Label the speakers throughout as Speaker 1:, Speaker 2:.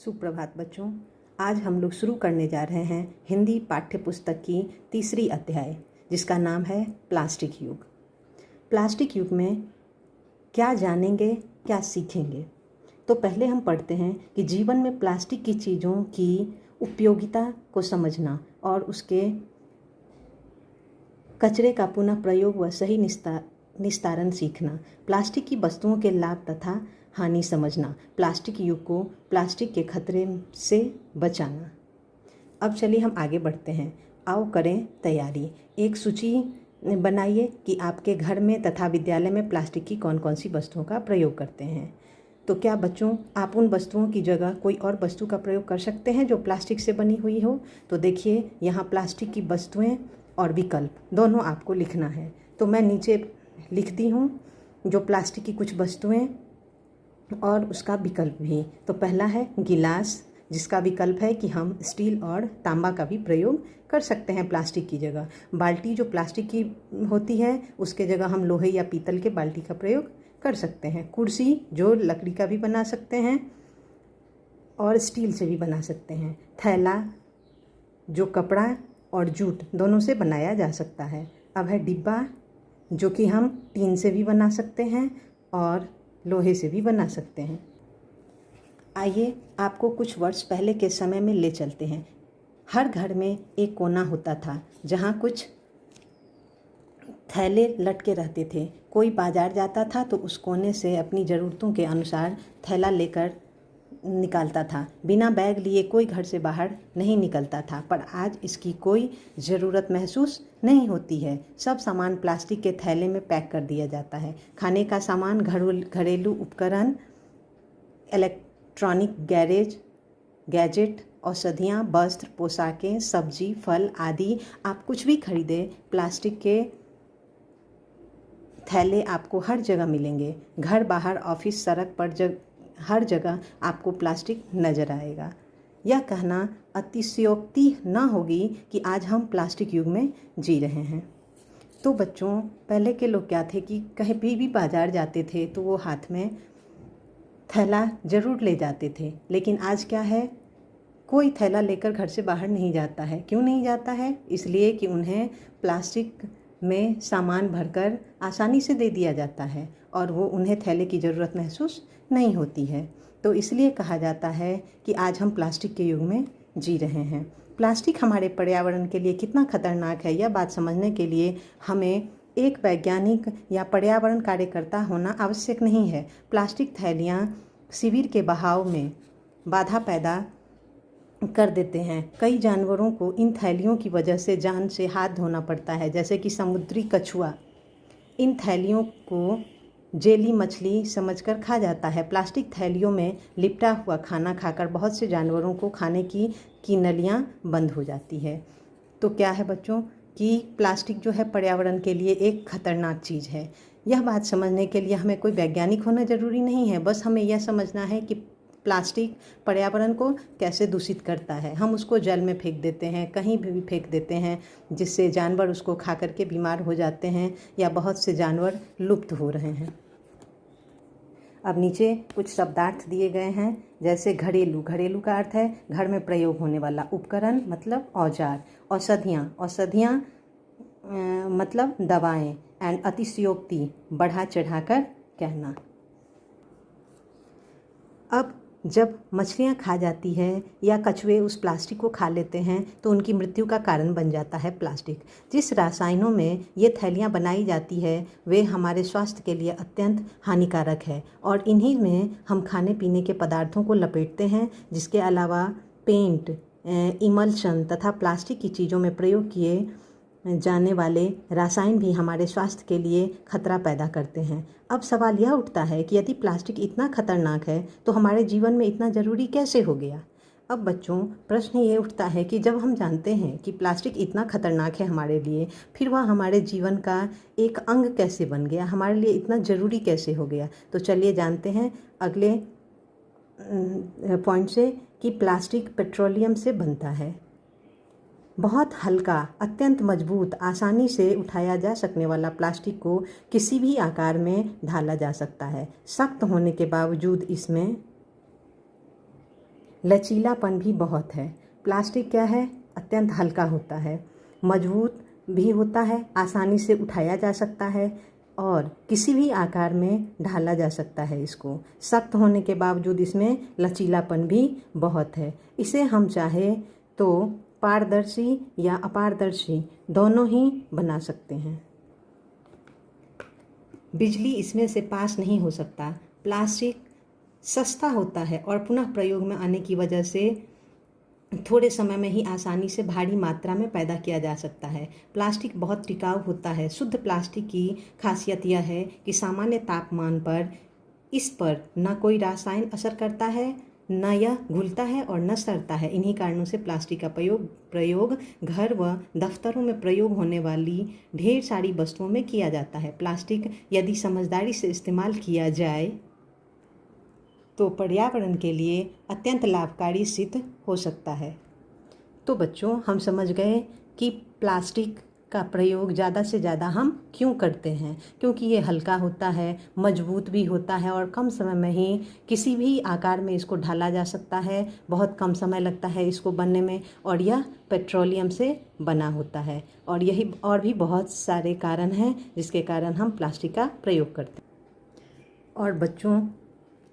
Speaker 1: सुप्रभात बच्चों। आज हम लोग शुरू करने जा रहे हैं हिंदी पाठ्य पुस्तक की तीसरी अध्याय, जिसका नाम है प्लास्टिक युग। प्लास्टिक युग में क्या जानेंगे, क्या सीखेंगे। तो पहले हम पढ़ते हैं कि जीवन में प्लास्टिक की चीज़ों की उपयोगिता को समझना और उसके कचरे का पुनः प्रयोग व सही निस्तारण सीखना। प्लास्टिक की वस्तुओं के लाभ तथा हानि समझना। प्लास्टिक युग को प्लास्टिक के खतरे से बचाना। अब चलिए हम आगे बढ़ते हैं। आओ करें तैयारी। एक सूची बनाइए कि आपके घर में तथा विद्यालय में प्लास्टिक की कौन कौन सी वस्तुओं का प्रयोग करते हैं। तो क्या बच्चों आप उन वस्तुओं की जगह कोई और वस्तु का प्रयोग कर सकते हैं जो प्लास्टिक से बनी हुई हो। तो देखिए यहाँ प्लास्टिक की वस्तुएं और विकल्प दोनों आपको लिखना है। तो मैं नीचे लिखती हूँ जो प्लास्टिक की कुछ वस्तुएं और उसका विकल्प भी। तो पहला है गिलास, जिसका विकल्प है कि हम स्टील और तांबा का भी प्रयोग कर सकते हैं प्लास्टिक की जगह। बाल्टी जो प्लास्टिक की होती है उसके जगह हम लोहे या पीतल के बाल्टी का प्रयोग कर सकते हैं। कुर्सी जो लकड़ी का भी बना सकते हैं और स्टील से भी बना सकते हैं। थैला जो कपड़ा और जूट दोनों से बनाया जा सकता है। अब है डिब्बा, जो कि हम टीन से भी बना सकते हैं और लोहे से भी बना सकते हैं। आइए आपको कुछ वर्ष पहले के समय में ले चलते हैं। हर घर में एक कोना होता था जहाँ कुछ थैले लटके रहते थे। कोई बाजार जाता था तो उस कोने से अपनी ज़रूरतों के अनुसार थैला लेकर निकालता था। बिना बैग लिए कोई घर से बाहर नहीं निकलता था, पर आज इसकी कोई ज़रूरत महसूस नहीं होती है। सब सामान प्लास्टिक के थैले में पैक कर दिया जाता है। खाने का सामान, घरेलू उपकरण, इलेक्ट्रॉनिक गैजेट, औषधियाँ, वस्त्र, पोशाकें, सब्जी, फल आदि आप कुछ भी खरीदें, प्लास्टिक के थैले आपको हर जगह मिलेंगे। घर, बाहर, ऑफिस, सड़क पर हर जगह आपको प्लास्टिक नज़र आएगा। यह कहना अतिशयोक्ति न होगी कि आज हम प्लास्टिक युग में जी रहे हैं। तो बच्चों पहले के लोग क्या थे कि कहीं भी बाजार जाते थे तो वो हाथ में थैला ज़रूर ले जाते थे, लेकिन आज क्या है, कोई थैला लेकर घर से बाहर नहीं जाता है। क्यों नहीं जाता है? इसलिए कि उन्हें प्लास्टिक में सामान भरकर आसानी से दे दिया जाता है और वो उन्हें थैले की ज़रूरत महसूस नहीं होती है। तो इसलिए कहा जाता है कि आज हम प्लास्टिक के युग में जी रहे हैं। प्लास्टिक हमारे पर्यावरण के लिए कितना खतरनाक है, यह बात समझने के लिए हमें एक वैज्ञानिक या पर्यावरण कार्यकर्ता होना आवश्यक नहीं है। प्लास्टिक थैलियाँ शिविर के बहाव में बाधा पैदा कर देते हैं। कई जानवरों को इन थैलियों की वजह से जान से हाथ धोना पड़ता है, जैसे कि समुद्री कछुआ इन थैलियों को जेली मछली समझकर खा जाता है। प्लास्टिक थैलियों में लिपटा हुआ खाना खाकर बहुत से जानवरों को खाने की नलियाँ बंद हो जाती है। तो क्या है बच्चों कि प्लास्टिक जो है पर्यावरण के लिए एक खतरनाक चीज़ है। यह बात समझने के लिए हमें कोई वैज्ञानिक होना ज़रूरी नहीं है, बस हमें यह समझना है कि प्लास्टिक पर्यावरण को कैसे दूषित करता है। हम उसको जल में फेंक देते हैं, कहीं भी फेंक देते हैं, जिससे जानवर उसको खा करके बीमार हो जाते हैं या बहुत से जानवर लुप्त हो रहे हैं। अब नीचे कुछ शब्दार्थ दिए गए हैं, जैसे घरेलू का अर्थ है घर में प्रयोग होने वाला उपकरण, मतलब औजार। औषधियाँ मतलब दवाएं। एंड अतिशयोक्ति बढ़ा चढ़ाकर कहना। अब जब मछलियाँ खा जाती है या कछुए उस प्लास्टिक को खा लेते हैं तो उनकी मृत्यु का कारण बन जाता है प्लास्टिक। जिस रसायनों में ये थैलियाँ बनाई जाती है वे हमारे स्वास्थ्य के लिए अत्यंत हानिकारक है और इन्हीं में हम खाने पीने के पदार्थों को लपेटते हैं। जिसके अलावा पेंट, इमल्शन तथा प्लास्टिक की चीज़ों में प्रयोग किए जाने वाले रासायन भी हमारे स्वास्थ्य के लिए खतरा पैदा करते हैं। अब सवाल यह उठता है कि यदि प्लास्टिक इतना खतरनाक है तो हमारे जीवन में इतना ज़रूरी कैसे हो गया। अब बच्चों प्रश्न ये उठता है कि जब हम जानते हैं कि प्लास्टिक इतना खतरनाक है हमारे लिए, फिर वह हमारे जीवन का एक अंग कैसे बन गया, हमारे लिए इतना ज़रूरी कैसे हो गया। तो चलिए जानते हैं अगले पॉइंट से कि प्लास्टिक पेट्रोलियम से बनता है। बहुत हल्का, अत्यंत मजबूत, आसानी से उठाया जा सकने वाला प्लास्टिक को किसी भी आकार में ढाला जा सकता है। सख्त होने के बावजूद इसमें लचीलापन भी बहुत है। प्लास्टिक क्या है? अत्यंत हल्का होता है, मजबूत भी होता है, आसानी से उठाया जा सकता है और किसी भी आकार में ढाला जा सकता है। इसको सख्त होने के बावजूद इसमें लचीलापन भी बहुत है। इसे हम चाहे तो पारदर्शी या अपारदर्शी दोनों ही बना सकते हैं। बिजली इसमें से पास नहीं हो सकता। प्लास्टिक सस्ता होता है और पुनः प्रयोग में आने की वजह से थोड़े समय में ही आसानी से भारी मात्रा में पैदा किया जा सकता है। प्लास्टिक बहुत टिकाऊ होता है। शुद्ध प्लास्टिक की खासियत यह है कि सामान्य तापमान पर इस पर न कोई रासायन असर करता है, न यह घुलता है और न सड़ता है। इन्हीं कारणों से प्लास्टिक का प्रयोग घर व दफ्तरों में प्रयोग होने वाली ढेर सारी वस्तुओं में किया जाता है। प्लास्टिक यदि समझदारी से इस्तेमाल किया जाए तो पर्यावरण के लिए अत्यंत लाभकारी सिद्ध हो सकता है। तो बच्चों, हम समझ गए कि प्लास्टिक का प्रयोग ज़्यादा से ज़्यादा हम क्यों करते हैं। क्योंकि ये हल्का होता है, मजबूत भी होता है और कम समय में ही किसी भी आकार में इसको ढाला जा सकता है। बहुत कम समय लगता है इसको बनने में और यह पेट्रोलियम से बना होता है। और यही और भी बहुत सारे कारण हैं जिसके कारण हम प्लास्टिक का प्रयोग करते हैं। और बच्चों,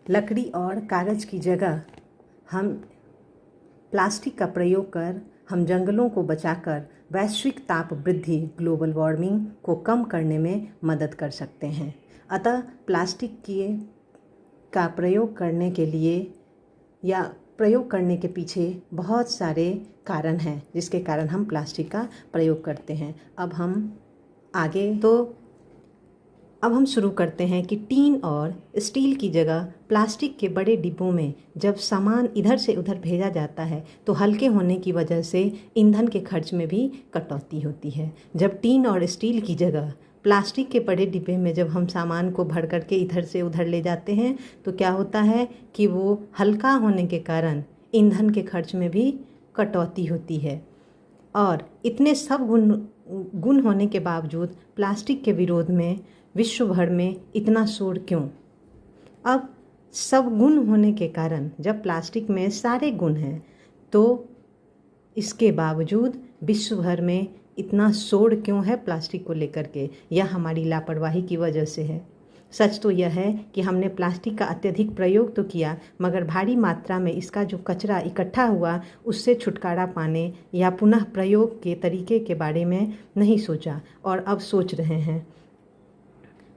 Speaker 1: लकड़ी और कागज़ की जगह हम प्लास्टिक का प्रयोग कर हम जंगलों को बचाकर वैश्विक ताप वृद्धि ग्लोबल वार्मिंग को कम करने में मदद कर सकते हैं। अतः प्लास्टिक का प्रयोग करने के लिए या प्रयोग करने के पीछे बहुत सारे कारण हैं जिसके कारण हम प्लास्टिक का प्रयोग करते हैं। अब हम शुरू करते हैं कि टीन और स्टील की जगह प्लास्टिक के बड़े डिब्बों में जब सामान इधर से उधर भेजा जाता है तो हल्के होने की वजह से ईंधन के खर्च में भी कटौती होती है। जब टीन और स्टील की जगह प्लास्टिक के बड़े डिब्बे में जब हम सामान को भर करके इधर से उधर ले जाते हैं तो क्या होता है कि वो हल्का होने के कारण ईंधन के खर्च में भी कटौती होती है। और इतने सब गुण होने के बावजूद प्लास्टिक के विरोध में विश्व भर में इतना शोर क्यों? अब सब गुण होने के कारण जब प्लास्टिक में सारे गुण हैं तो इसके बावजूद विश्व भर में इतना शोर क्यों है प्लास्टिक को लेकर के? यह हमारी लापरवाही की वजह से है। सच तो यह है कि हमने प्लास्टिक का अत्यधिक प्रयोग तो किया मगर भारी मात्रा में इसका जो कचरा इकट्ठा हुआ उससे छुटकारा पाने या पुनः प्रयोग के तरीके के बारे में नहीं सोचा और अब सोच रहे हैं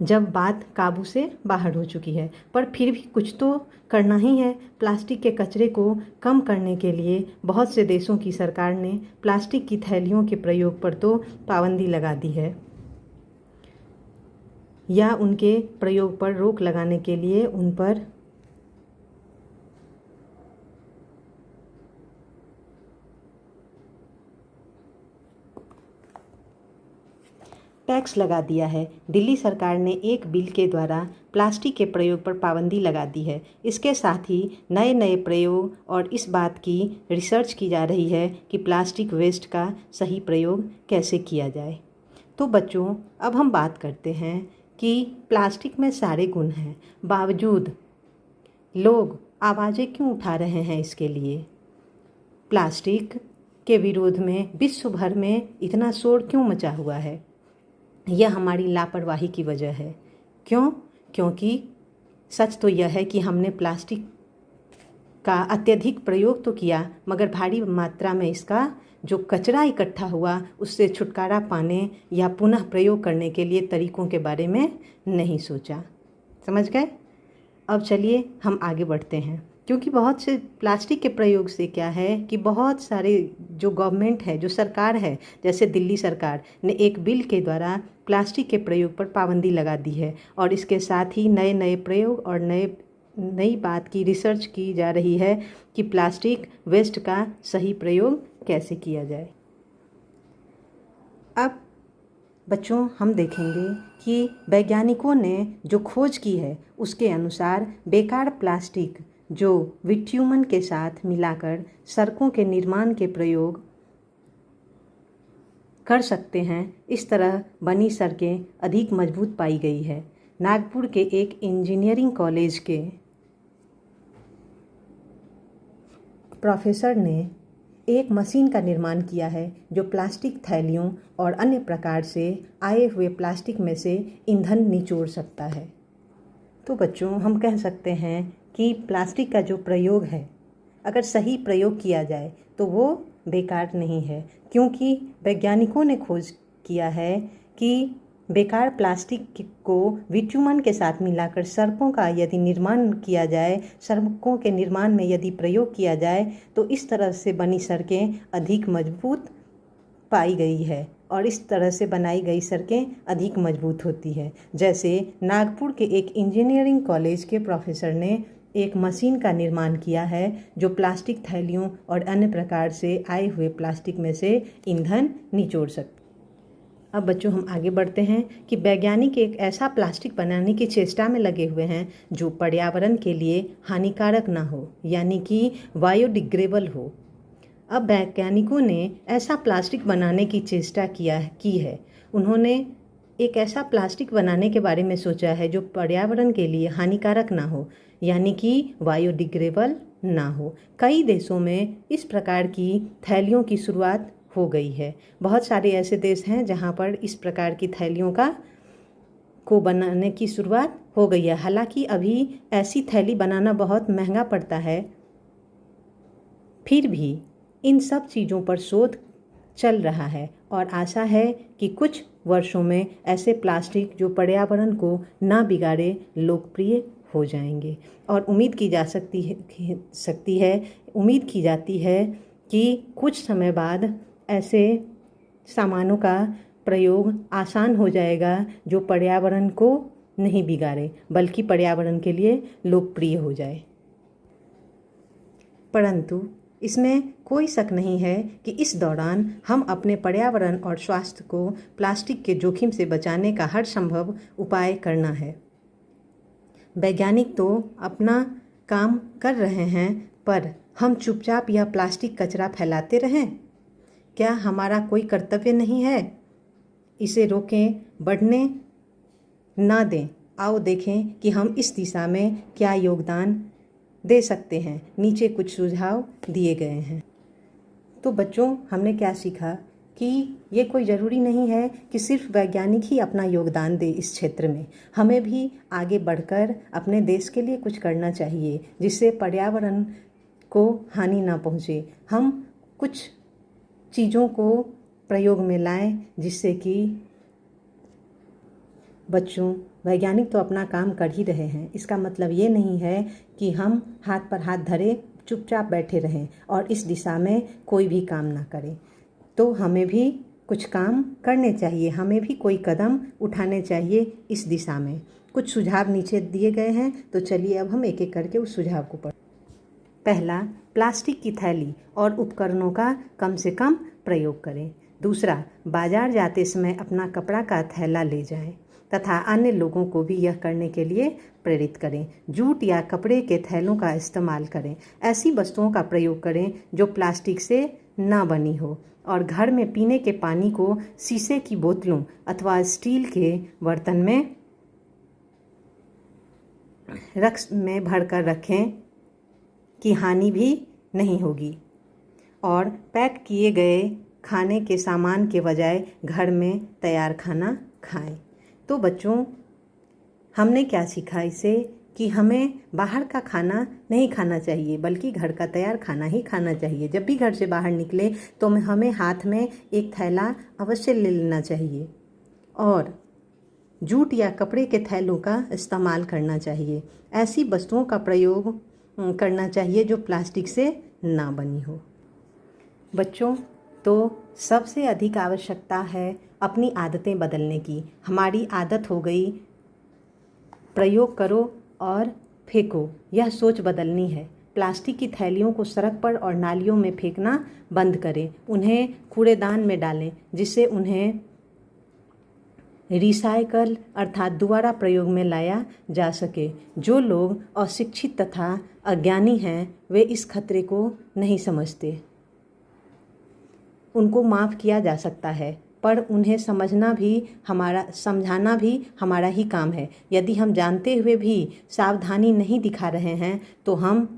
Speaker 1: जब बात काबू से बाहर हो चुकी है। पर फिर भी कुछ तो करना ही है। प्लास्टिक के कचरे को कम करने के लिए बहुत से देशों की सरकार ने प्लास्टिक की थैलियों के प्रयोग पर तो पाबंदी लगा दी है या उनके प्रयोग पर रोक लगाने के लिए उन पर टैक्स लगा दिया है। दिल्ली सरकार ने एक बिल के द्वारा प्लास्टिक के प्रयोग पर पाबंदी लगा दी है। इसके साथ ही नए नए प्रयोग और इस बात की रिसर्च की जा रही है कि प्लास्टिक वेस्ट का सही प्रयोग कैसे किया जाए। तो बच्चों, अब हम बात करते हैं कि प्लास्टिक में सारे गुण हैं बावजूद लोग आवाज़ें क्यों उठा रहे हैं इसके लिए। प्लास्टिक के विरोध में विश्व भर में इतना शोर क्यों मचा हुआ है? यह हमारी लापरवाही की वजह है। क्यों? क्योंकि सच तो यह है कि हमने प्लास्टिक का अत्यधिक प्रयोग तो किया मगर भारी मात्रा में इसका जो कचरा इकट्ठा हुआ उससे छुटकारा पाने या पुनः प्रयोग करने के लिए तरीकों के बारे में नहीं सोचा। समझ गए? अब चलिए हम आगे बढ़ते हैं। क्योंकि बहुत से प्लास्टिक के प्रयोग से क्या है कि बहुत सारे जो गवर्नमेंट है, जो सरकार है, जैसे दिल्ली सरकार ने एक बिल के द्वारा प्लास्टिक के प्रयोग पर पाबंदी लगा दी है और इसके साथ ही नए नए प्रयोग और नई बात की रिसर्च की जा रही है कि प्लास्टिक वेस्ट का सही प्रयोग कैसे किया जाए। अब बच्चों, हम देखेंगे कि वैज्ञानिकों ने जो खोज की है उसके अनुसार बेकार प्लास्टिक जो विट्यूमन के साथ मिलाकर सड़कों के निर्माण के प्रयोग कर सकते हैं, इस तरह बनी सड़कें अधिक मजबूत पाई गई है। नागपुर के एक इंजीनियरिंग कॉलेज के प्रोफेसर ने एक मशीन का निर्माण किया है जो प्लास्टिक थैलियों और अन्य प्रकार से आए हुए प्लास्टिक में से ईंधन निचोड़ सकता है। तो बच्चों, हम कह सकते हैं कि प्लास्टिक का जो प्रयोग है, अगर सही प्रयोग किया जाए तो वो बेकार नहीं है, क्योंकि वैज्ञानिकों ने खोज किया है कि बेकार प्लास्टिक को विट्यूमन के साथ मिलाकर सड़कों का यदि निर्माण किया जाए, सड़कों के निर्माण में यदि प्रयोग किया जाए तो इस तरह से बनी सड़कें अधिक मजबूत पाई गई है और इस तरह से बनाई गई सड़कें अधिक मजबूत होती है। जैसे नागपुर के एक इंजीनियरिंग कॉलेज के प्रोफेसर ने एक मशीन का निर्माण किया है जो प्लास्टिक थैलियों और अन्य प्रकार से आए हुए प्लास्टिक में से ईंधन निचोड़ सकती है। अब बच्चों, हम आगे बढ़ते हैं कि वैज्ञानिक एक ऐसा प्लास्टिक बनाने की चेष्टा में लगे हुए हैं जो पर्यावरण के लिए हानिकारक ना हो, यानी कि बायोडिग्रेडेबल हो। अब वैज्ञानिकों ने ऐसा प्लास्टिक बनाने की चेष्टा की है। उन्होंने एक ऐसा प्लास्टिक बनाने के बारे में सोचा है जो पर्यावरण के लिए हानिकारक ना हो, यानी कि बायोडिग्रेडेबल ना हो। कई देशों में इस प्रकार की थैलियों की शुरुआत हो गई है। बहुत सारे ऐसे देश हैं जहां पर इस प्रकार की थैलियों को बनाने की शुरुआत हो गई है। हालांकि अभी ऐसी थैली बनाना बहुत महंगा पड़ता है, फिर भी इन सब चीज़ों पर शोध चल रहा है और आशा है कि कुछ वर्षों में ऐसे प्लास्टिक जो पर्यावरण को ना बिगाड़े लोकप्रिय हो जाएंगे। और उम्मीद की जाती है कि कुछ समय बाद ऐसे सामानों का प्रयोग आसान हो जाएगा जो पर्यावरण को नहीं बिगाड़े, बल्कि पर्यावरण के लिए लोकप्रिय हो जाए। परंतु इसमें कोई शक नहीं है कि इस दौरान हम अपने पर्यावरण और स्वास्थ्य को प्लास्टिक के जोखिम से बचाने का हर संभव उपाय करना है। वैज्ञानिक तो अपना काम कर रहे हैं, पर हम चुपचाप यह प्लास्टिक कचरा फैलाते रहें? क्या हमारा कोई कर्तव्य नहीं है? इसे रोकें, बढ़ने ना दें। आओ देखें कि हम इस दिशा में क्या योगदान दे सकते हैं। नीचे कुछ सुझाव दिए गए हैं। तो बच्चों, हमने क्या सीखा कि ये कोई ज़रूरी नहीं है कि सिर्फ वैज्ञानिक ही अपना योगदान दे इस क्षेत्र में। हमें भी आगे बढ़कर अपने देश के लिए कुछ करना चाहिए जिससे पर्यावरण को हानि ना पहुँचे। हम कुछ चीज़ों को प्रयोग में लाएं जिससे कि बच्चों, वैज्ञानिक तो अपना काम कर ही रहे हैं, इसका मतलब ये नहीं है कि हम हाथ पर हाथ धरे चुपचाप बैठे रहें और इस दिशा में कोई भी काम ना करें। तो हमें भी कुछ काम करने चाहिए, हमें भी कोई कदम उठाने चाहिए इस दिशा में। कुछ सुझाव नीचे दिए गए हैं, तो चलिए अब हम एक एक करके उस सुझाव को पढ़ें। पहला, प्लास्टिक की थैली और उपकरणों का कम से कम प्रयोग करें। दूसरा, बाजार जाते समय अपना कपड़ा का थैला ले जाएं तथा अन्य लोगों को भी यह करने के लिए प्रेरित करें। जूट या कपड़े के थैलों का इस्तेमाल करें। ऐसी वस्तुओं का प्रयोग करें जो प्लास्टिक से ना बनी हो और घर में पीने के पानी को शीशे की बोतलों अथवा स्टील के बर्तन में भरकर रखें कि हानि भी नहीं होगी। और पैक किए गए खाने के सामान के बजाय घर में तैयार खाना खाएं। तो बच्चों, हमने क्या सीखा इससे कि हमें बाहर का खाना नहीं खाना चाहिए, बल्कि घर का तैयार खाना ही खाना चाहिए। जब भी घर से बाहर निकले तो हमें हाथ में एक थैला अवश्य ले लेना चाहिए और जूट या कपड़े के थैलों का इस्तेमाल करना चाहिए। ऐसी वस्तुओं का प्रयोग करना चाहिए जो प्लास्टिक से ना बनी हो। बच्चों, तो सबसे अधिक आवश्यकता है अपनी आदतें बदलने की। हमारी आदत हो गई प्रयोग करो और फेंको, यह सोच बदलनी है। प्लास्टिक की थैलियों को सड़क पर और नालियों में फेंकना बंद करें, उन्हें कूड़ेदान में डालें जिससे उन्हें रिसाइकल अर्थात दोबारा प्रयोग में लाया जा सके। जो लोग अशिक्षित तथा अज्ञानी हैं वे इस खतरे को नहीं समझते। उनको माफ़ किया जा सकता है, पर उन्हें समझाना भी हमारा ही काम है। यदि हम जानते हुए भी सावधानी नहीं दिखा रहे हैं तो हम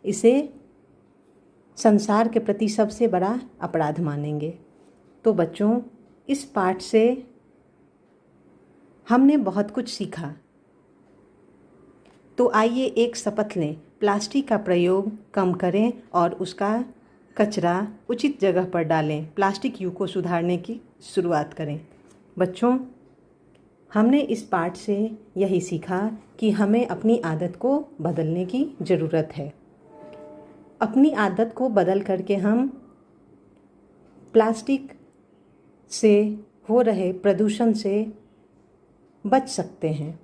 Speaker 1: इसे संसार के प्रति सबसे बड़ा अपराध मानेंगे। तो बच्चों, इस पाठ से हमने बहुत कुछ सीखा। तो आइए एक शपथ लें, प्लास्टिक का प्रयोग कम करें और उसका कचरा उचित जगह पर डालें। प्लास्टिक युग को सुधारने की शुरुआत करें। बच्चों, हमने इस पाठ से यही सीखा कि हमें अपनी आदत को बदलने की ज़रूरत है। अपनी आदत को बदल करके हम प्लास्टिक से हो रहे प्रदूषण से बच सकते हैं।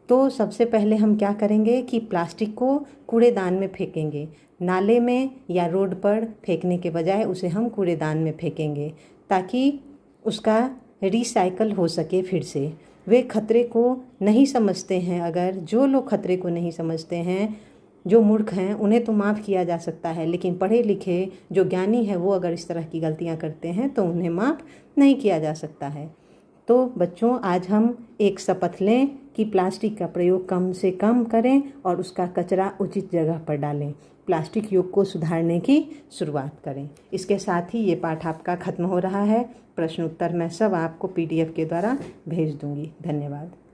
Speaker 1: तो सबसे पहले हम क्या करेंगे कि प्लास्टिक को कूड़ेदान में फेंकेंगे। नाले में या रोड पर फेंकने के बजाय उसे हम कूड़ेदान में फेंकेंगे ताकि उसका रिसाइकल हो सके फिर से। वे खतरे को नहीं समझते हैं। अगर जो लोग खतरे को नहीं समझते हैं, जो मूर्ख हैं, उन्हें तो माफ़ किया जा सकता है, लेकिन पढ़े लिखे जो ज्ञानी है वो अगर इस तरह की गलतियां करते हैं तो उन्हें माफ़ नहीं किया जा सकता है। तो बच्चों, आज हम एक शपथ लें कि प्लास्टिक का प्रयोग कम से कम करें और उसका कचरा उचित जगह पर डालें। प्लास्टिक युग को सुधारने की शुरुआत करें। इसके साथ ही ये पाठ आपका ख़त्म हो रहा है। प्रश्न उत्तर मैं सब आपको PDF के द्वारा भेज दूंगी। धन्यवाद।